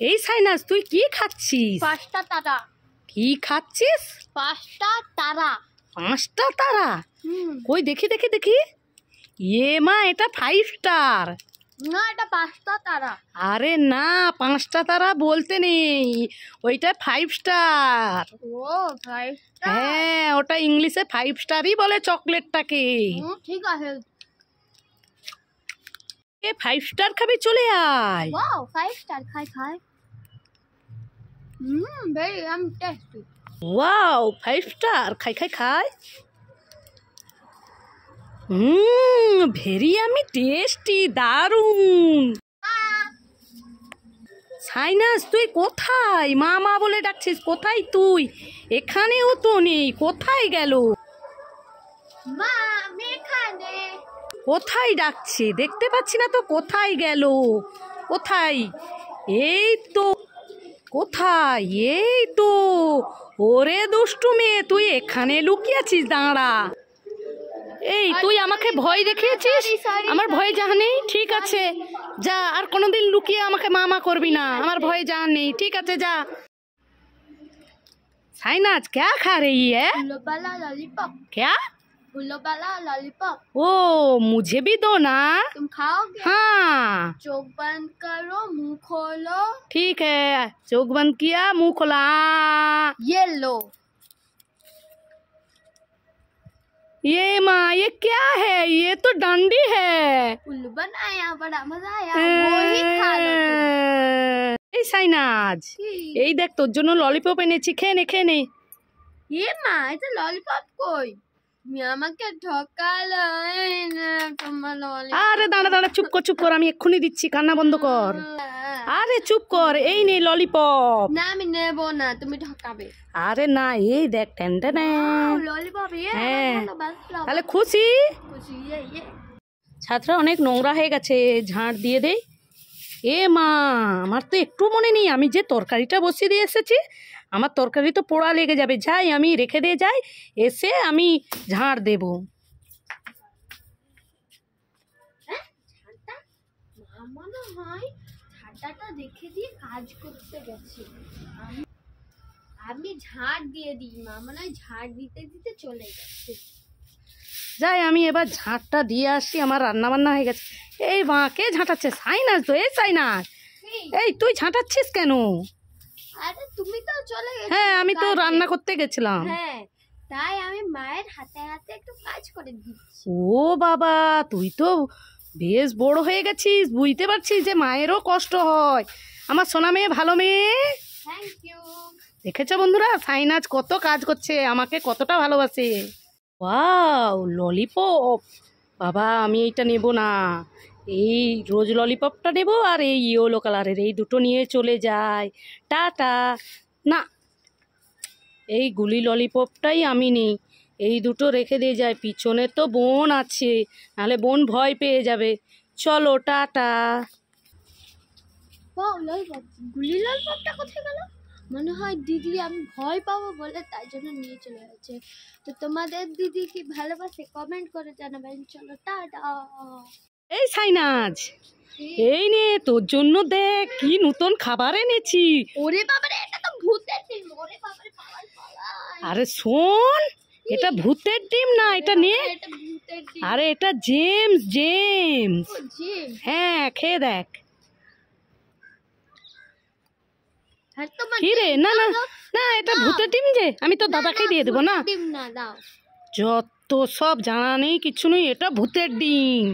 এই সাইনাস তুই কি খাচ্ছিস? পাঁচটা তারা। কি খাচ্ছিস? পাঁচটা তারা। পাঁচটা তারা? কই দেখি দেখি দেখি। এ মা, এটা 5 স্টার। না, এটা পাঁচটা তারা। আরে না, 5টা তারা বলতে নেই, ওইটা 5 স্টার। ও 5 স্টার। হ্যাঁ, ওটা ইংলিশে 5 স্টারই বলে চকলেটটাকে। ঠিক আছে। এ 5 স্টার খাবি, চলে আয়। Wow 5 star. খাই। very tasty. ওয়াও 5 স্টার, খাই খাই খাই। ভেরি আমি টেস্টি, দারুন। সাইনাস তুই কোথায়? মা মা বলে ডাকছিস, কোথায় তুই? এখানেও তো নেই, কোথায় গেল? মা, আমি এখানে। কোথায় ডাকছে, দেখতে পাচ্ছি না তো, কোথায় গেল? কোথায়? এই তো। কোথায়? এই তো। ওরে দুষ্টু মেয়ে, তুই এখানে লুকিয়ে আছিস, দাঁড়া। এই তুই আমাকে ভয় দেখিয়েছিস, আমার ভয় যা নেই, ঠিক আছে যা, আর কোনোদিন লুকিয়ে আমাকে মামা করবি না, আমার ভয় যা নেই, ঠিক আছে যা। साइनाज क्या खा रही है? फूलों वाला लॉलीपॉप। क्या? फूलों वाला लॉलीपॉप। ओ मुझे भी दो ना। तुम खाओगे? हाँ चोख बंद करो, मुंह खोलो। ठीक है, चोख बंद किया, मुंह खोला। ये लो। ये माँ, ये क्या है? ये तो डंडी है। उल्लू बनाया, बड़ा मजा आया, वही खा लो तुम। এই সাইনাজ, এই দেখ তোর জন্য ললিপপ এনেছি, খেয়ে নে খেয়ে নে। ये माँ, এটা ললিপপ কই? তুমি আমাকে ঠকালো। এই না তোমার ললিপপ। আরে দাঁড়া দাঁড়া, চুপ কর, আমি এক্ষুনি দিচ্ছি, কান্না বন্ধ কর। আরে চুপ কর, এই নে ললিপপ। না, আমি নেব না, তুমি ঠকাবে। আরে না, এই দেখ, টেনটেন ললিপপ। হ্যাঁ, তাহলে খুশি? খুশি। ছাদটা অনেক নোংরা হয়ে গেছে, ঝাঁট দিয়ে দেই। এ মা, আমার তো একটু মনে নেই আমি যে তরকারিটা বসিয়ে দিয়ে এসেছি, আমার তরকারি তো পোড়া লেগে যাবে। যাই, আমি রেখে দিয়ে যাই, এসে আমি ঝাড় দেব। মনে হয় ঝাঁটাটা রেখে দিয়ে কাজ করতে গেছে। আমি ঝাড় দিয়ে দিই, মা মনে হয় ঝাড় দিতে দিতে চলে গেছে। যাই, আমি এবার ঝাঁটটা দিয়ে আসি, আমার রান্না বান্না হয়ে গেছে। এই মা, কে ঝাঁটাচ্ছে? সাইনাস তো। এই সাইনাস, এই তুই ঝাঁটাচ্ছিস কেন? আরে তুমি তো চলে গেছো। হ্যাঁ, আমি তো রান্না করতে গেছিলাম। হ্যাঁ, তাই আমি মায়ের হাতে হাতে একটু কাজ করে দিচ্ছি। ও বাবা, তুই তো বেশ বড় হয়ে গেছিস, বুঝতে পারছিস যে মায়েরও কষ্ট হয়। আমার সোনা মেয়ে, ভালো মেয়ে। Thank you. দেখেছো বন্ধুরা, সাইনাজ কত কাজ করছে, আমাকে কতটা ভালোবাসে। ওয়াও ললিপপ, বাবা আমি এইটা নেব না, এই রোজ ললিপপটা নেব, আর এই ইয়েলো কালারের এই দুটো নিয়ে চলে যায়। টাটা। না, এই গুলি ললিপপটাই আমি নিই, এই দুটো রেখে দিয়ে যায়। পিছনে তো বোন আছে, নাহলে বোন ভয় পেয়ে যাবে। চলো টাটা। ললিপপ, গুলি ললিপপটা কোথায় গেল? মনে হয় দিদি আমি ভয় পাবো বলে তাই জন্য নিয়ে চলে গেছে। তো তোমাদের দিদি কি ভালোবাসে কমেন্ট করে জানাবেন। চলো টাটা। এই সাইনাজ, এই নে তোর জন্য দেখ কি নতুন খাবার এনেছি। ওরে বাবারে, এটা তো ভূতের ডিম। ওরে বাবারে, পালাই। আরে শোন, এটা ভূতের ডিম না, এটা নে। এটা ভূতের ডিম। আরে এটা জেমস। জেমস, ও জিম। হ্যাঁ খেয়ে দেখ। আর তোমার কি রে? না না না, এটা ভূতের ডিম যে, আমি তো দাদাকে দিয়ে দেবো না। ডিম না দাও। যত সব জানা নেই, কিছু নেই, এটা ভূতের ডিম।